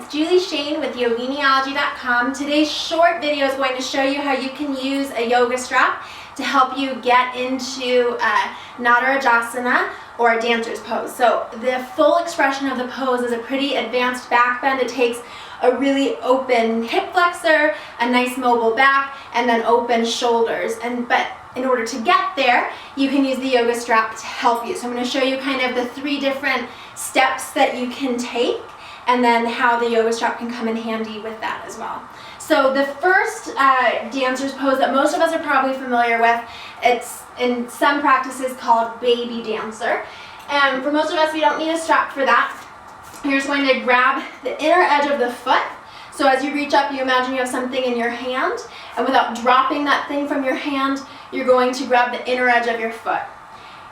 it's Julie Shane with Yoginiology.com. Today's short video is going to show you how you can use a yoga strap to help you get into Natarajasana, or a dancer's pose. So the full expression of the pose is a pretty advanced back bend. It takes a really open hip flexor, a nice mobile back, and then open shoulders. But in order to get there, you can use the yoga strap to help you. So I'm going to show you kind of the 3 different steps that you can take, and then how the yoga strap can come in handy with that as well. So the first dancer's pose that most of us are probably familiar with, it's in some practices called baby dancer. And for most of us, we don't need a strap for that. You're just going to grab the inner edge of the foot. So as you reach up, you imagine you have something in your hand, and without dropping that thing from your hand, you're going to grab the inner edge of your foot.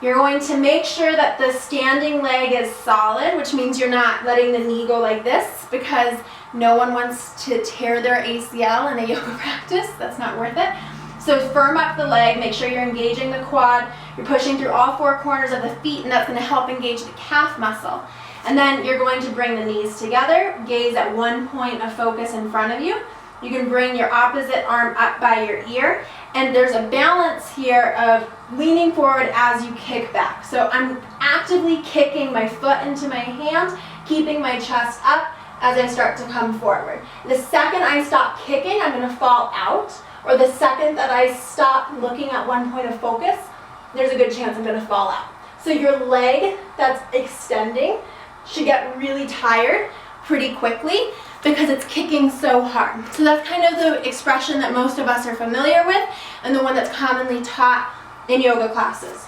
You're going to make sure that the standing leg is solid, which means you're not letting the knee go like this, because no one wants to tear their ACL in a yoga practice. That's not worth it. So firm up the leg, make sure you're engaging the quad, you're pushing through all 4 corners of the feet, and that's going to help engage the calf muscle. And then you're going to bring the knees together, gaze at one point of focus in front of you. You can bring your opposite arm up by your ear, and there's a balance here of leaning forward as you kick back. So I'm actively kicking my foot into my hand, keeping my chest up as I start to come forward. The second I stop kicking, I'm going to fall out, or the second that I stop looking at one point of focus, there's a good chance I'm going to fall out. So your leg that's extending should get really tired pretty quickly because it's kicking so hard. So that's kind of the expression that most of us are familiar with, and the one that's commonly taught in yoga classes.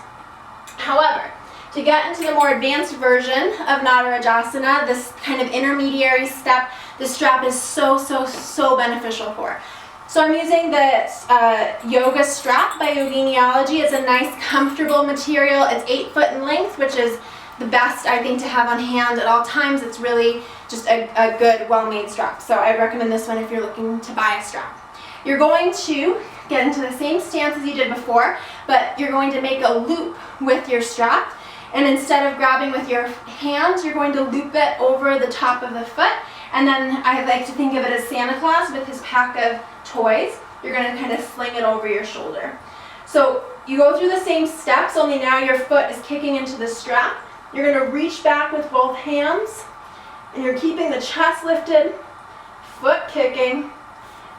However, to get into the more advanced version of Natarajasana, this kind of intermediary step, the strap is so beneficial for. So I'm using the yoga strap by Yoginiology. It's a nice, comfortable material. It's 8 foot in length, which is the best, I think, to have on hand at all times. It's really just a good, well-made strap. So I recommend this one if you're looking to buy a strap. You're going to get into the same stance as you did before, but you're going to make a loop with your strap. And instead of grabbing with your hand, you're going to loop it over the top of the foot. And then I like to think of it as Santa Claus with his pack of toys. You're going to kind of sling it over your shoulder. So you go through the same steps, only now your foot is kicking into the strap. You're going to reach back with both hands, and you're keeping the chest lifted, foot kicking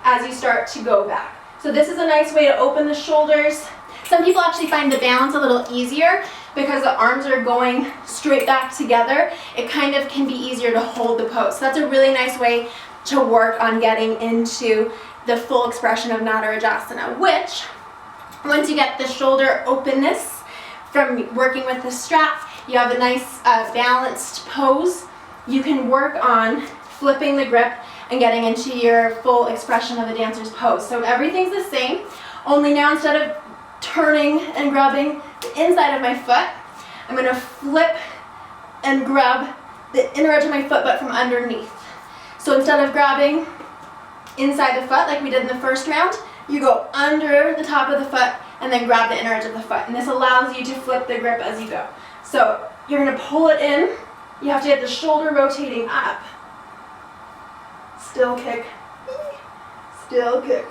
as you start to go back. So this is a nice way to open the shoulders. Some people actually find the balance a little easier because the arms are going straight back together. It kind of can be easier to hold the pose. So that's a really nice way to work on getting into the full expression of Natarajasana, which, once you get the shoulder openness from working with the strap, you have a nice balanced pose. You can work on flipping the grip and getting into your full expression of the dancer's pose. So everything's the same, only now instead of turning and grabbing the inside of my foot, I'm going to flip and grab the inner edge of my foot, but from underneath. So instead of grabbing inside the foot like we did in the first round, you go under the top of the foot and then grab the inner edge of the foot. And this allows you to flip the grip as you go. So you're going to pull it in. You have to get the shoulder rotating up. Still kick. Still kick.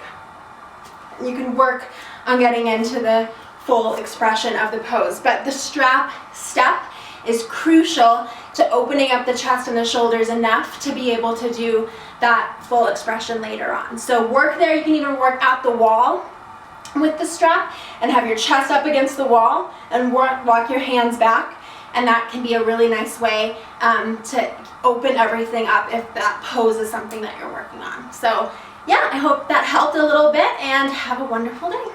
You can work on getting into the full expression of the pose. But the strap step is crucial to opening up the chest and the shoulders enough to be able to do that full expression later on. So work there. You can even work at the wall with the strap and have your chest up against the wall and walk your hands back, and that can be a really nice way to open everything up if that pose is something that you're working on. So yeah, I hope that helped a little bit, and have a wonderful day.